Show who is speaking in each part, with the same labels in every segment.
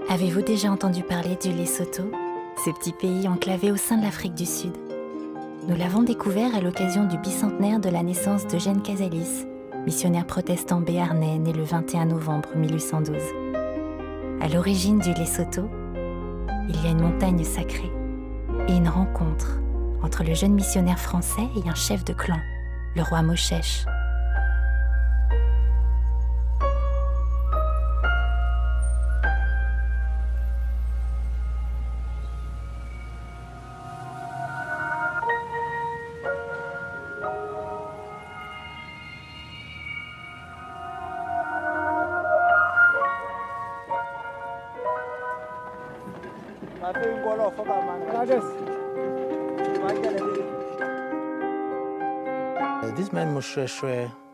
Speaker 1: Avez-vous déjà entendu parler du Lesotho, ce petit pays enclavé au sein de l'Afrique du Sud? Nous l'avons découvert à l'occasion du bicentenaire de la naissance d'Eugène Casalis, missionnaire protestant béarnais né le 21 novembre 1812. À l'origine du Lesotho, il y a une montagne sacrée et une rencontre entre le jeune missionnaire français et un chef de clan, le roi Moshesh.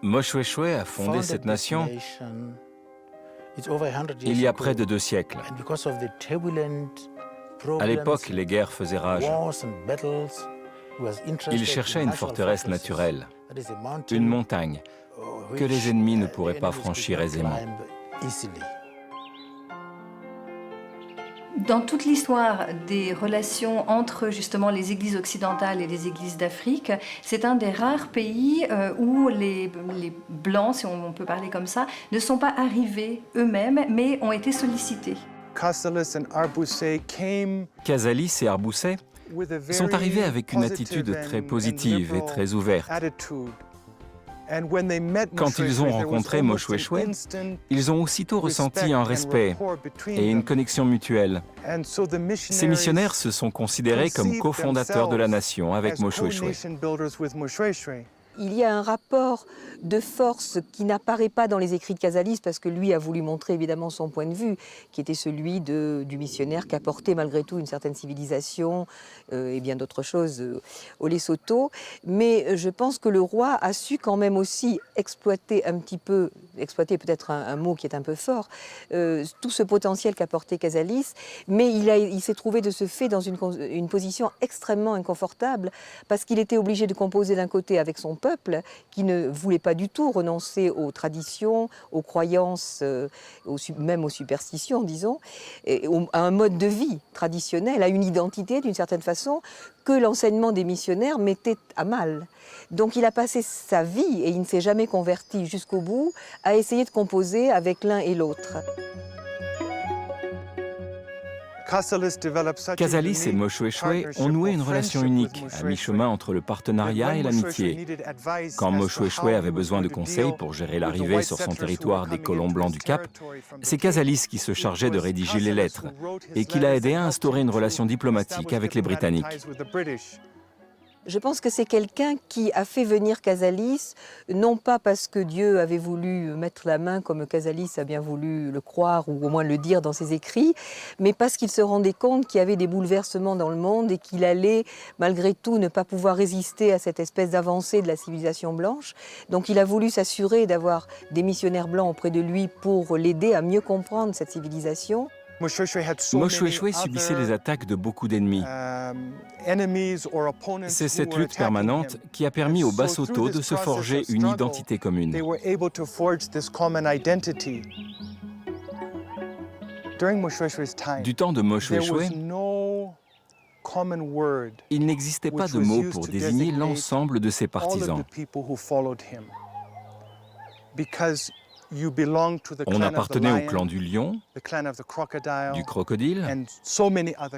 Speaker 2: Moshoeshoe a fondé cette nation il y a près de 2 siècles. À l'époque, les guerres faisaient rage. Il cherchait une forteresse naturelle, une montagne que les ennemis ne pourraient pas franchir aisément.
Speaker 3: Dans toute l'histoire des relations entre justement les églises occidentales et les églises d'Afrique, c'est un des rares pays où les Blancs, si on peut parler comme ça, ne sont pas arrivés eux-mêmes, mais ont été sollicités.
Speaker 2: Casalis et Arbousset sont arrivés avec une attitude très positive et très ouverte. Quand ils ont rencontré Moshoeshoe, ils ont aussitôt ressenti un respect et une connexion mutuelle. Ces missionnaires se sont considérés comme cofondateurs de la nation avec Moshoeshoe.
Speaker 4: Il y a un rapport de force qui n'apparaît pas dans les écrits de Casalis parce que lui a voulu montrer évidemment son point de vue, qui était celui du missionnaire qui apportait malgré tout une certaine civilisation et bien d'autres choses au Lesotho. Mais je pense que le roi a su quand même aussi exploiter un petit peu, exploiter peut-être un mot qui est un peu fort, tout ce potentiel qu'apportait Casalis, mais il s'est trouvé de ce fait dans une position extrêmement inconfortable parce qu'il était obligé de composer d'un côté avec son peuple qui ne voulait pas du tout renoncer aux traditions, aux croyances, même aux superstitions, disons, à un mode de vie traditionnel, à une identité d'une certaine façon que l'enseignement des missionnaires mettait à mal. Donc il a passé sa vie, et il ne s'est jamais converti jusqu'au bout, à essayer de composer avec l'un et l'autre.
Speaker 2: Casalis et Moshoeshoe ont noué une relation unique, à mi-chemin entre le partenariat et l'amitié. Quand Moshoeshoe avait besoin de conseils pour gérer l'arrivée sur son territoire des colons blancs du Cap, c'est Casalis qui se chargeait de rédiger les lettres et qui l'a aidé à instaurer une relation diplomatique avec les Britanniques.
Speaker 4: Je pense que c'est quelqu'un qui a fait venir Casalis, non pas parce que Dieu avait voulu mettre la main comme Casalis a bien voulu le croire ou au moins le dire dans ses écrits, mais parce qu'il se rendait compte qu'il y avait des bouleversements dans le monde et qu'il allait malgré tout ne pas pouvoir résister à cette espèce d'avancée de la civilisation blanche. Donc il a voulu s'assurer d'avoir des missionnaires blancs auprès de lui pour l'aider à mieux comprendre cette civilisation.
Speaker 2: Moshoeshoe subissait les attaques de beaucoup d'ennemis. C'est cette lutte permanente qui a permis aux Basotho de se forger une identité commune. Du temps de Moshoeshoe, il n'existait pas de mot pour désigner l'ensemble de ses partisans. On appartenait au clan du lion, du crocodile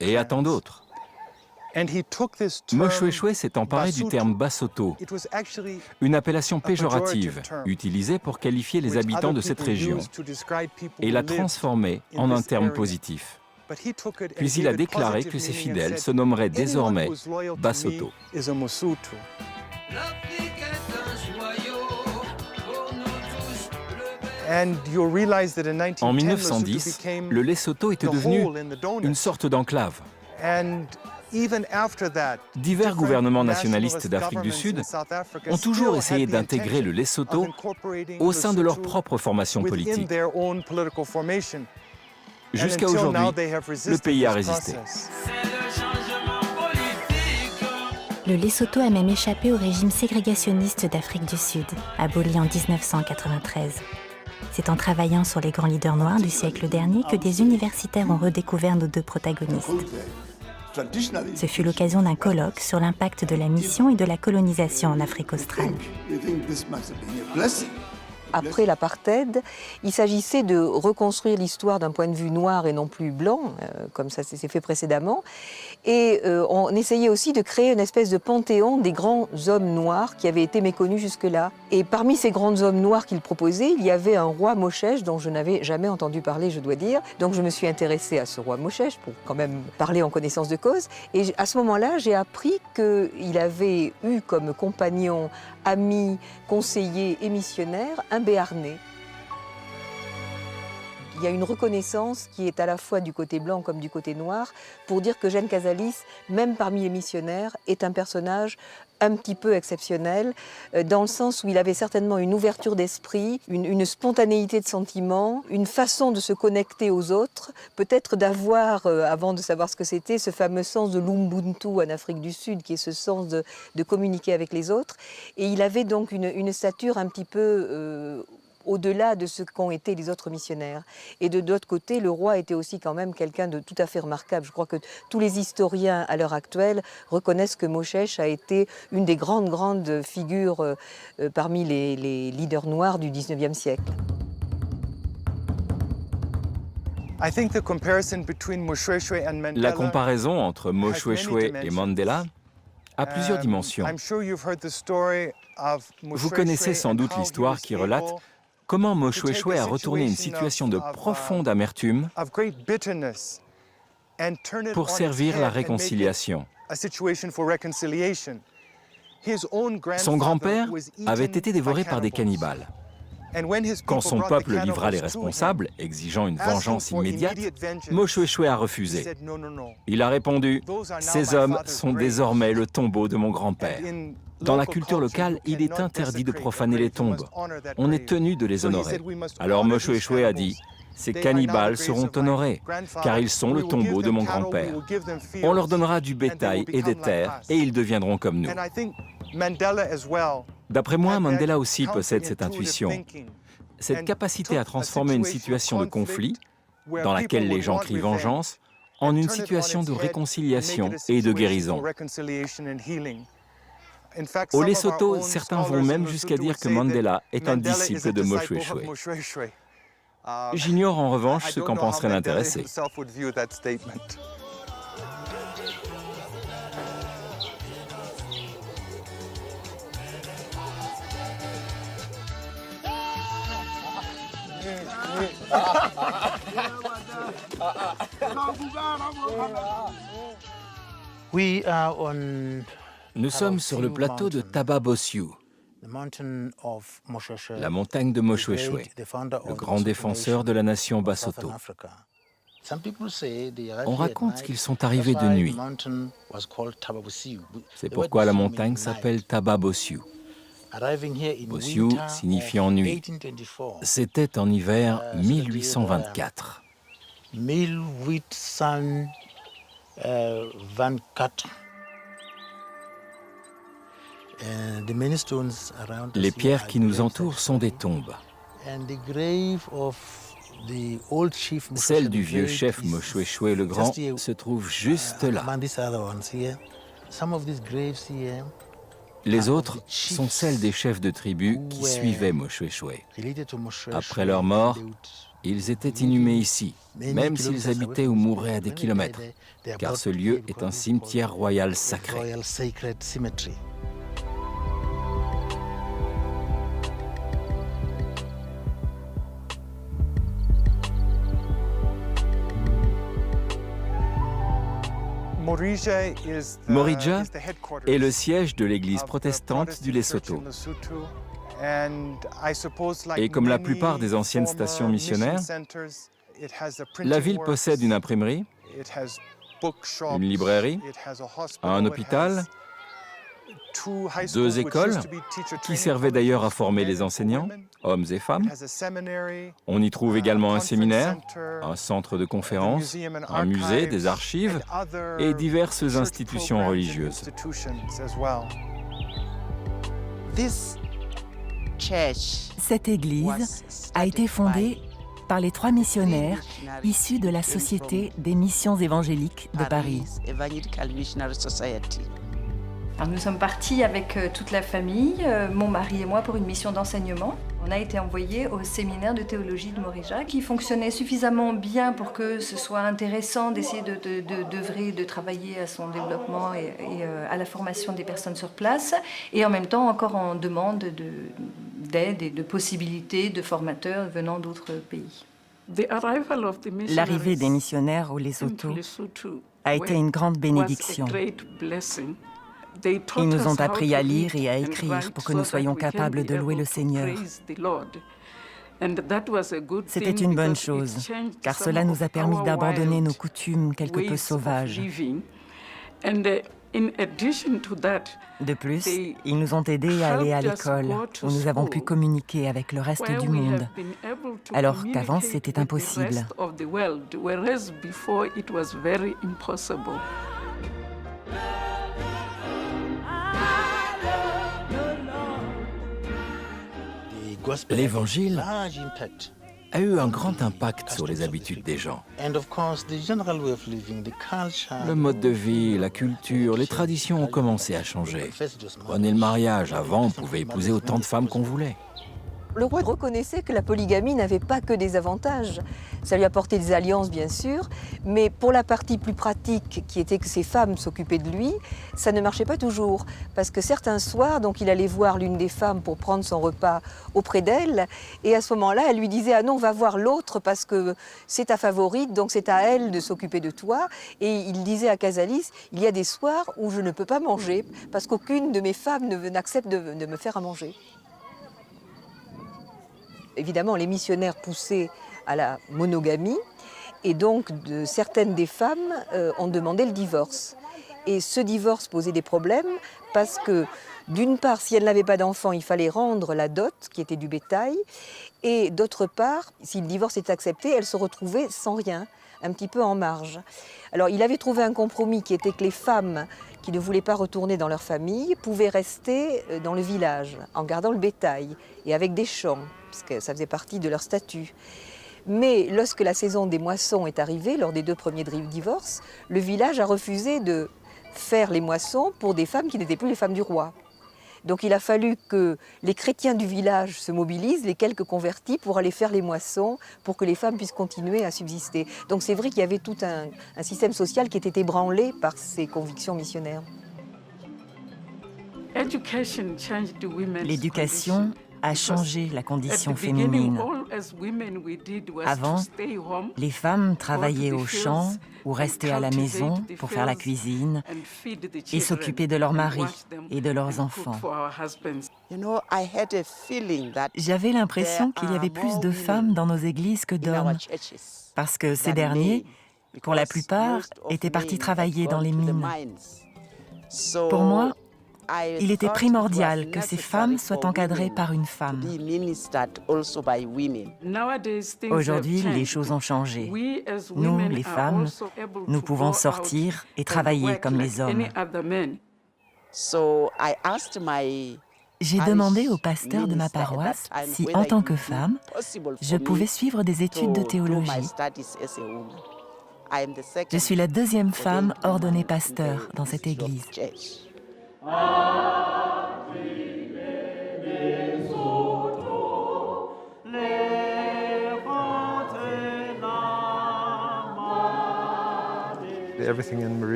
Speaker 2: et à tant d'autres. Moshoeshoe s'est emparé du terme Basotho, une appellation péjorative utilisée pour qualifier les habitants de cette région, et l'a transformé en un terme positif. Puis il a déclaré que ses fidèles se nommeraient désormais Basotho. En 1910, le Lesotho était devenu une sorte d'enclave. Divers gouvernements nationalistes d'Afrique du Sud ont toujours essayé d'intégrer le Lesotho au sein de leur propre formation politique. Jusqu'à aujourd'hui, le pays a résisté.
Speaker 1: Le Lesotho a même échappé au régime ségrégationniste d'Afrique du Sud, aboli en 1993. C'est en travaillant sur les grands leaders noirs du siècle dernier que des universitaires ont redécouvert nos deux protagonistes. Ce fut l'occasion d'un colloque sur l'impact de la mission et de la colonisation en Afrique australe.
Speaker 4: Après l'apartheid, il s'agissait de reconstruire l'histoire d'un point de vue noir et non plus blanc, comme ça s'est fait précédemment. Et on essayait aussi de créer une espèce de panthéon des grands hommes noirs qui avaient été méconnus jusque-là. Et parmi ces grands hommes noirs qu'il proposait, il y avait un roi Moshesh dont je n'avais jamais entendu parler, je dois dire. Donc je me suis intéressée à ce roi Moshesh pour quand même parler en connaissance de cause. Et à ce moment-là, j'ai appris qu'il avait eu comme compagnon, ami, conseiller et missionnaire un Béarnais. Il y a une reconnaissance qui est à la fois du côté blanc comme du côté noir pour dire que Jeanne Casalis, même parmi les missionnaires, est un personnage un petit peu exceptionnel, dans le sens où il avait certainement une ouverture d'esprit, une spontanéité de sentiment, une façon de se connecter aux autres, peut-être d'avoir, avant de savoir ce que c'était, ce fameux sens de l'Ubuntu en Afrique du Sud, qui est ce sens de communiquer avec les autres. Et il avait donc une stature un petit peu au-delà de ce qu'ont été les autres missionnaires. Et de l'autre côté, le roi était aussi quand même quelqu'un de tout à fait remarquable. Je crois que tous les historiens à l'heure actuelle reconnaissent que Moshesh a été une des grandes figures parmi les leaders noirs du 19e siècle.
Speaker 2: La comparaison entre Moshoeshoe et Mandela a plusieurs dimensions. Vous connaissez sans doute l'histoire qui relate comment Moshoeshoe a retourné une situation de profonde amertume pour servir la réconciliation. Son grand-père avait été dévoré par des cannibales. Quand son peuple livra les responsables, exigeant une vengeance immédiate, Moshoeshoe a refusé. Il a répondu « Ces hommes sont désormais le tombeau de mon grand-père ». Dans la culture locale, il est interdit de profaner les tombes. On est tenu de les honorer. Alors Moshoeshoe a dit « Ces cannibales seront honorés, car ils sont le tombeau de mon grand-père. On leur donnera du bétail et des terres, et ils deviendront comme nous. » D'après moi, Mandela aussi possède cette intuition, cette capacité à transformer une situation de conflit, dans laquelle les gens crient vengeance, en une situation de réconciliation et de guérison. Au Lesotho, certains vont même jusqu'à dire que Mandela est un disciple de Moshoeshoe. J'ignore en revanche ce qu'en penserait l'intéressé. Nous sommes sur le plateau de Taba Bosiu, la montagne de Moshoeshoe, le grand défenseur de la nation Basotho. On raconte qu'ils sont arrivés de nuit. C'est pourquoi la montagne s'appelle Taba Bosiu. Bosiu signifiant nuit. C'était en hiver 1824.
Speaker 5: 1824.
Speaker 2: Les pierres qui nous entourent sont des tombes. Celle du vieux chef Moshoeshoe le Grand se trouve juste là. Les autres sont celles des chefs de tribu qui suivaient Moshoeshoe. Après leur mort, ils étaient inhumés ici, même s'ils habitaient ou mouraient à des kilomètres, car ce lieu est un cimetière royal sacré. Morija est le siège de l'église protestante du Lesotho. Et comme la plupart des anciennes stations missionnaires, la ville possède une imprimerie, une librairie, un hôpital, 2 écoles qui servaient d'ailleurs à former les enseignants, hommes et femmes. On y trouve également un séminaire, un centre de conférences, un musée, des archives et diverses institutions religieuses.
Speaker 5: Cette église a été fondée par les 3 missionnaires issus de la Société des missions évangéliques de Paris.
Speaker 3: Alors nous sommes partis avec toute la famille, mon mari et moi, pour une mission d'enseignement. On a été envoyés au séminaire de théologie de Morija, qui fonctionnait suffisamment bien pour que ce soit intéressant d'essayer d'œuvrer, de travailler à son développement et à la formation des personnes sur place, et en même temps encore en demande d'aide et de possibilités de formateurs venant d'autres pays.
Speaker 5: L'arrivée des missionnaires au Lesotho a été une grande bénédiction. Ils nous ont appris à lire et à écrire pour que nous soyons capables de louer le Seigneur. C'était une bonne chose, car cela nous a permis d'abandonner nos coutumes quelque peu sauvages. De plus, ils nous ont aidés à aller à l'école, où nous avons pu communiquer avec le reste du monde, alors qu'avant c'était impossible.
Speaker 2: L'Évangile a eu un grand impact sur les habitudes des gens. Le mode de vie, la culture, les traditions ont commencé à changer. Prenez le mariage, avant on pouvait épouser autant de femmes qu'on voulait.
Speaker 4: Le roi reconnaissait que la polygamie n'avait pas que des avantages. Ça lui apportait des alliances, bien sûr, mais pour la partie plus pratique, qui était que ses femmes s'occupaient de lui, ça ne marchait pas toujours. Parce que certains soirs, donc, il allait voir l'une des femmes pour prendre son repas auprès d'elle, et à ce moment-là, elle lui disait « Ah non, va voir l'autre parce que c'est ta favorite, donc c'est à elle de s'occuper de toi. » Et il disait à Casalis « Il y a des soirs où je ne peux pas manger parce qu'aucune de mes femmes n'accepte de me faire à manger. » Évidemment, les missionnaires poussaient à la monogamie et donc certaines des femmes ont demandé le divorce. Et ce divorce posait des problèmes parce que, d'une part, si elles n'avaient pas d'enfants, il fallait rendre la dot, qui était du bétail, et d'autre part, si le divorce était accepté, elles se retrouvaient sans rien, un petit peu en marge. Alors il avait trouvé un compromis qui était que les femmes qui ne voulaient pas retourner dans leur famille pouvaient rester dans le village en gardant le bétail et avec des champs, parce que ça faisait partie de leur statut. Mais lorsque la saison des moissons est arrivée, lors des 2 premiers divorces, le village a refusé de faire les moissons pour des femmes qui n'étaient plus les femmes du roi. Donc il a fallu que les chrétiens du village se mobilisent, les quelques convertis, pour aller faire les moissons, pour que les femmes puissent continuer à subsister. Donc c'est vrai qu'il y avait tout un système social qui était ébranlé par ces convictions missionnaires.
Speaker 5: L'éducation a changé la condition féminine. Avant, les femmes travaillaient aux champs ou restaient à la maison pour faire la cuisine et s'occuper de leurs maris et de leurs enfants. J'avais l'impression qu'il y avait plus de femmes dans nos églises que d'hommes, parce que ces derniers, pour la plupart, étaient partis travailler dans les mines. Pour moi, il était primordial que ces femmes soient encadrées par une femme. Aujourd'hui, les choses ont changé. Nous, les femmes, nous pouvons sortir et travailler comme les hommes. J'ai demandé au pasteur de ma paroisse si, en tant que femme, je pouvais suivre des études de théologie. Je suis la 2e femme ordonnée pasteur dans cette église.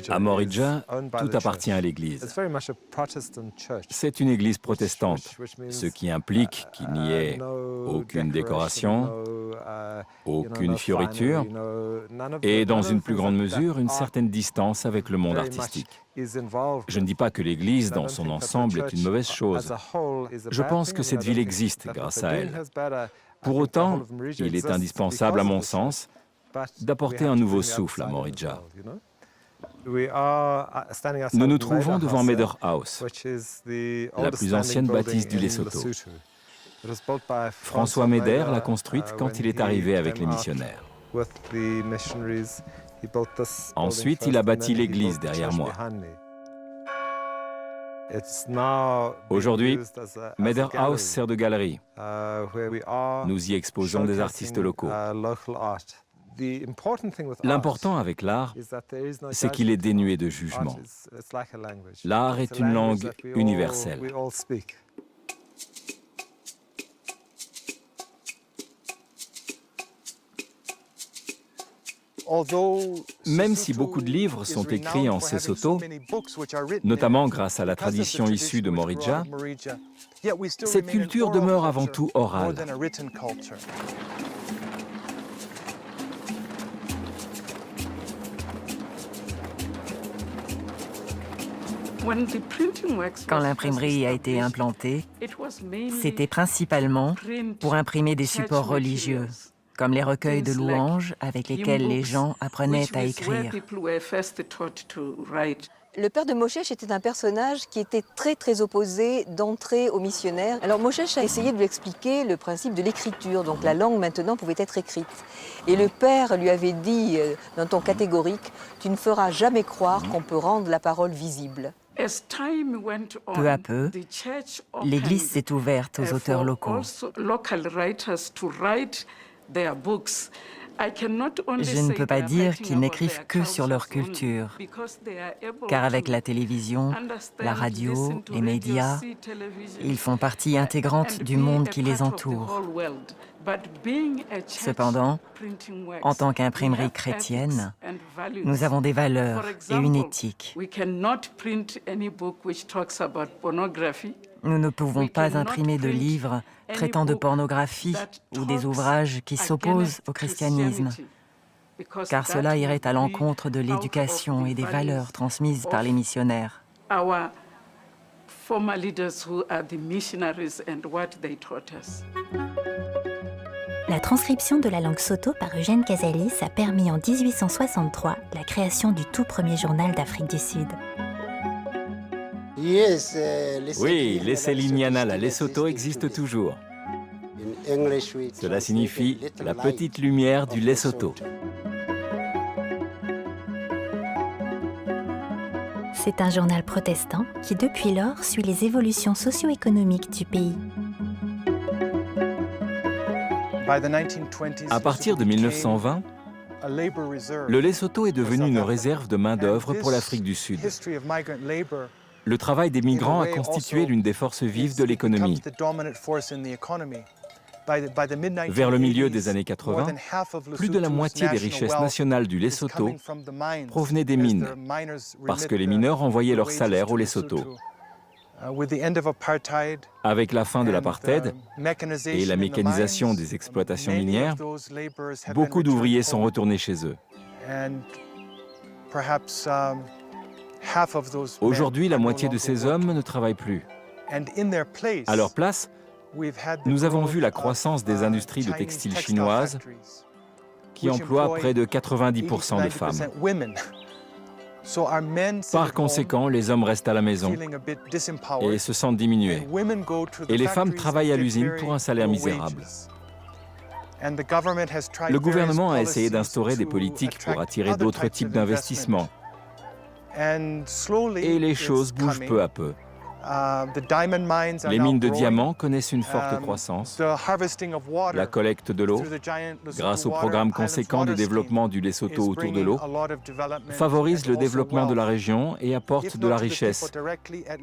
Speaker 2: À Morija, tout appartient à l'Église. C'est une église protestante, ce qui implique qu'il n'y ait aucune décoration, aucune fioriture et, dans une plus grande mesure, une certaine distance avec le monde artistique. Je ne dis pas que l'Église, dans son ensemble, est une mauvaise chose. Je pense que cette ville existe grâce à elle. Pour autant, il est indispensable, à mon sens, d'apporter un nouveau souffle à Morija. Nous nous trouvons devant Maeder House, la plus ancienne bâtisse du Lesotho. François Maeder l'a construite quand il est arrivé avec les missionnaires. Ensuite, il a bâti l'église derrière moi. Aujourd'hui, Maeder House sert de galerie. Nous y exposons des artistes locaux. L'important avec l'art, c'est qu'il est dénué de jugement. L'art est une langue universelle. Même si beaucoup de livres sont écrits en Sesotho, notamment grâce à la tradition issue de Morija, cette culture demeure avant tout orale.
Speaker 5: Quand l'imprimerie a été implantée, c'était principalement pour imprimer des supports religieux, comme les recueils de louanges avec lesquels les gens apprenaient à écrire.
Speaker 4: Le père de Moshesh était un personnage qui était très opposé d'entrée aux missionnaires. Alors Moshesh a essayé de lui expliquer le principe de l'écriture, donc la langue maintenant pouvait être écrite. Et le père lui avait dit d'un ton catégorique, « Tu ne feras jamais croire qu'on peut rendre la parole visible ».
Speaker 5: Peu à peu, l'Église s'est ouverte aux auteurs locaux. Je ne peux pas dire qu'ils n'écrivent que sur leur culture, car avec la télévision, la radio, les médias, ils font partie intégrante du monde qui les entoure. Cependant, en tant qu'imprimerie chrétienne, nous avons des valeurs et une éthique. Nous ne pouvons pas imprimer de livres traitant de pornographie ou des ouvrages qui s'opposent au christianisme, car cela irait à l'encontre de l'éducation et des valeurs transmises par les missionnaires.
Speaker 1: La transcription de la langue Sotho par Eugène Casalis a permis en 1863 la création du tout premier journal d'Afrique du Sud.
Speaker 2: Oui, l'essai lignanal à Lesotho existe toujours. Cela signifie « la petite lumière du Lesotho ».
Speaker 1: C'est un journal protestant qui, depuis lors, suit les évolutions socio-économiques du pays.
Speaker 2: À partir de 1920, le Lesotho est devenu une réserve de main-d'œuvre pour l'Afrique du Sud. Le travail des migrants a constitué l'une des forces vives de l'économie. Vers le milieu des années 80, plus de la moitié des richesses nationales du Lesotho provenaient des mines, parce que les mineurs envoyaient leurs salaires au Lesotho. Avec la fin de l'apartheid et la mécanisation des exploitations minières, beaucoup d'ouvriers sont retournés chez eux. Aujourd'hui, la moitié de ces hommes ne travaillent plus. À leur place, nous avons vu la croissance des industries de textiles chinoises qui emploient près de 90% de femmes. Par conséquent, les hommes restent à la maison et se sentent diminués. Et les femmes travaillent à l'usine pour un salaire misérable. Le gouvernement a essayé d'instaurer des politiques pour attirer d'autres types d'investissements. Et les choses bougent peu à peu. Les mines de diamants connaissent une forte croissance. La collecte de l'eau, grâce au programme conséquent de développement du Lesotho autour de l'eau, favorise le développement de la région et apporte de la richesse,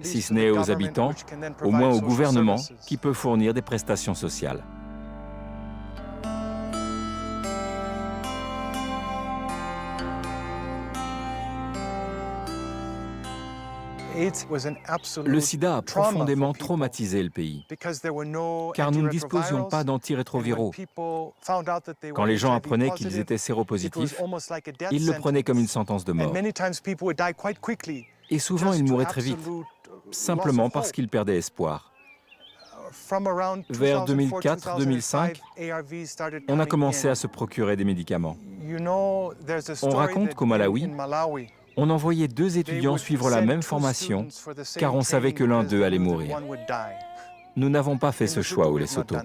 Speaker 2: si ce n'est aux habitants, au moins au gouvernement, qui peut fournir des prestations sociales. Le sida a profondément traumatisé le pays, car nous ne disposions pas d'antirétroviraux. Quand les gens apprenaient qu'ils étaient séropositifs, ils le prenaient comme une sentence de mort. Et souvent, ils mouraient très vite, simplement parce qu'ils perdaient espoir. Vers 2004-2005, on a commencé à se procurer des médicaments. On raconte qu'au Malawi, On envoyait 2 étudiants suivre la même formation, car on savait que l'un d'eux allait mourir. Nous n'avons pas fait ce choix au Lesotho.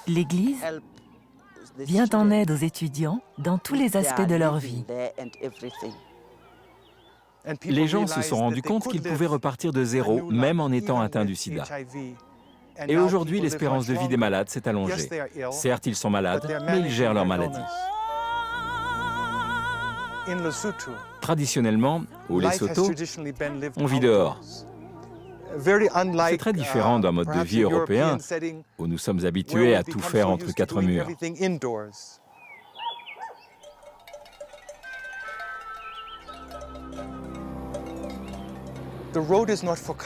Speaker 5: L'Église vient en aide aux étudiants dans tous les aspects de leur vie.
Speaker 2: Les gens se sont rendus compte qu'ils pouvaient repartir de zéro, même en étant atteints du sida. Et aujourd'hui, l'espérance de vie des malades s'est allongée. Certes, ils sont malades, mais ils gèrent leur maladie. Traditionnellement, au Lesotho, on vit dehors. C'est très différent d'un mode de vie européen où nous sommes habitués à tout faire entre 4 murs.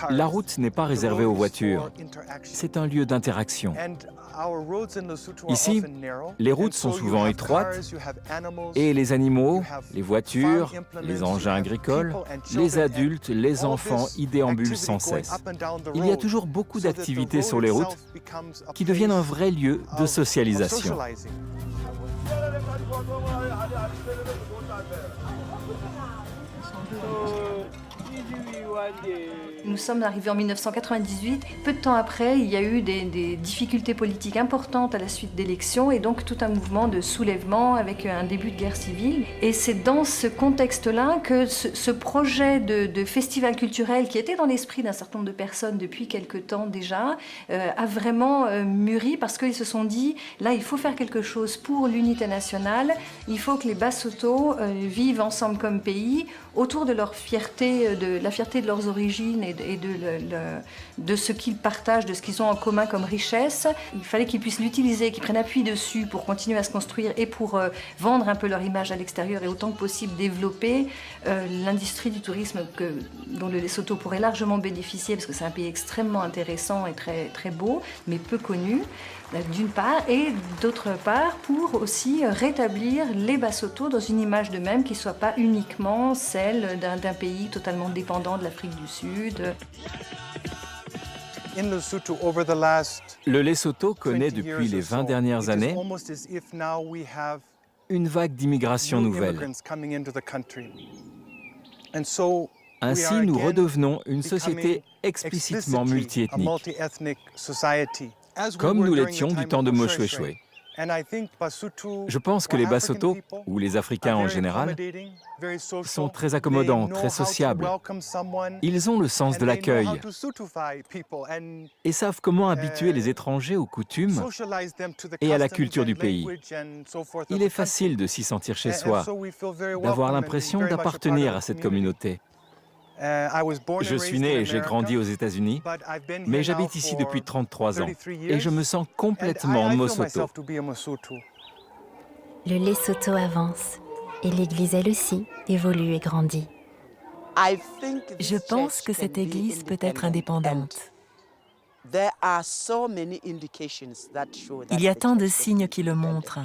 Speaker 2: La route n'est pas réservée aux voitures, c'est un lieu d'interaction. Ici, les routes sont souvent étroites et les animaux, les voitures, les engins agricoles, les adultes, les enfants y déambulent sans cesse. Il y a toujours beaucoup d'activités sur les routes qui deviennent un vrai lieu de socialisation.
Speaker 3: Nous sommes arrivés en 1998. Peu de temps après, il y a eu des difficultés politiques importantes à la suite d'élections et donc tout un mouvement de soulèvement avec un début de guerre civile. Et c'est dans ce contexte-là que ce projet de festival culturel qui était dans l'esprit d'un certain nombre de personnes depuis quelque temps déjà a vraiment mûri parce qu'ils se sont dit, là, il faut faire quelque chose pour l'unité nationale, il faut que les Basotho vivent ensemble comme pays autour de leur fierté, de la fierté de leurs origines et de ce qu'ils partagent, de ce qu'ils ont en commun comme richesse. Il fallait qu'ils puissent l'utiliser, qu'ils prennent appui dessus pour continuer à se construire et pour vendre un peu leur image à l'extérieur et autant que possible développer l'industrie du tourisme dont le Lesotho pourrait largement bénéficier parce que c'est un pays extrêmement intéressant et très, très beau, mais peu connu. D'une part, et d'autre part, pour aussi rétablir les Basotho dans une image d'eux-mêmes qui ne soit pas uniquement celle d'un pays totalement dépendant de l'Afrique du Sud.
Speaker 2: Le Lesotho connaît depuis les 20 dernières années une vague d'immigration nouvelle. Ainsi, nous redevenons une société explicitement multiethnique, comme nous l'étions du temps de Mo Xuexue. Je pense que les Basotho, ou les Africains en général, sont très accommodants, très sociables. Ils ont le sens de l'accueil et savent comment habituer les étrangers aux coutumes et à la culture du pays. Il est facile de s'y sentir chez soi, d'avoir l'impression d'appartenir à cette communauté. Je suis né et j'ai grandi aux États-Unis, mais j'habite ici depuis 33 ans et je me sens complètement Mosotho.
Speaker 1: Le Lesotho avance et l'Église elle aussi évolue et grandit.
Speaker 5: Je pense que cette Église peut être indépendante. Il y a tant de signes qui le montrent.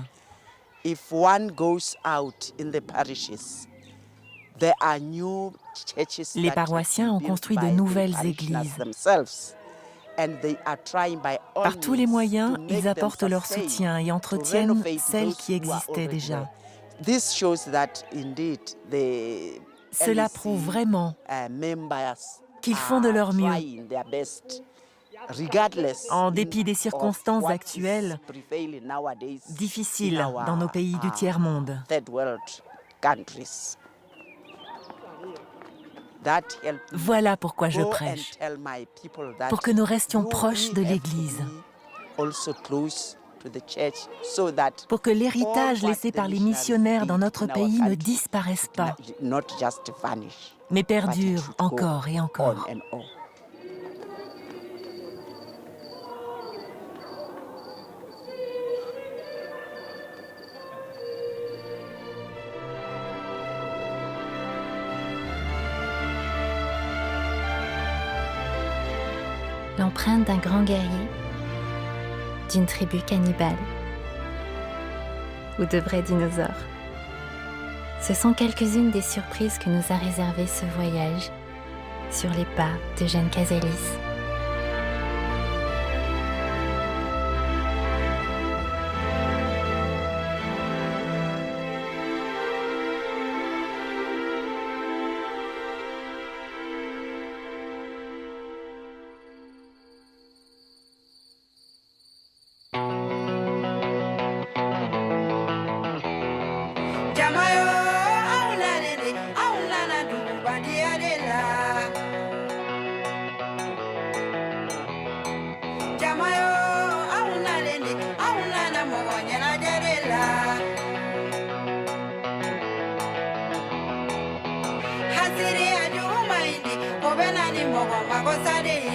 Speaker 5: Les paroissiens ont construit de nouvelles églises. Par tous les moyens, ils apportent leur soutien et entretiennent celles qui existaient déjà. Cela prouve vraiment qu'ils font de leur mieux. En dépit des circonstances actuelles difficiles dans nos pays du tiers-monde. Voilà pourquoi je prêche, pour que nous restions proches de l'Église, pour que l'héritage laissé par les missionnaires dans notre pays ne disparaisse pas, mais perdure encore et encore.
Speaker 1: L'empreinte d'un grand guerrier, d'une tribu cannibale ou de vrais dinosaures. Ce sont quelques-unes des surprises que nous a réservé ce voyage sur les pas de Jeanne Casalis.
Speaker 6: Hasiri ajuma indi, obena ni mogo mago sade